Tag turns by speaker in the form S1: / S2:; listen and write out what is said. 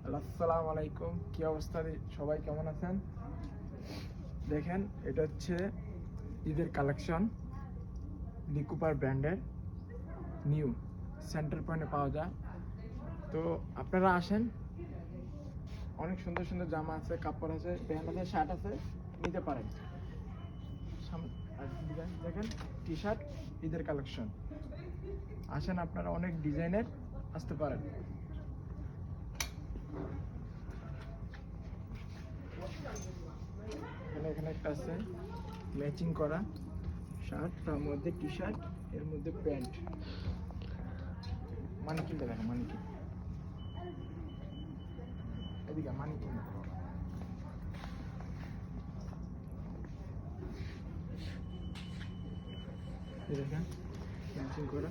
S1: আসসালামু আলাইকুম, কি অবস্থা সবাই, কেমন আছেন? দেখেন, এটা হচ্ছে ঈদের কালেকশন, লিকুপার ব্র্যান্ডের নিউ সেন্টার পয়েন্টে পাওয়া যায়। তো আপনারা আসেন, অনেক সুন্দর সুন্দর জামা আছে, কাপড় আছে, প্যান্ট আছে, শার্ট আছে, নিতে পারেন। দেখেন, টি শার্ট, ঈদের কালেকশন। আসেন, আপনারা অনেক ডিজাইনের আসতে পারেন। এখানে একটা আছে ম্যাচিং করা শার্ট, তার মধ্যে টি শার্ট, এর মধ্যে প্যান্ট। মানিকিনটা দেখো, মানিকিন, এদিকে মানিকিন। দেখেন, ম্যাচিং করা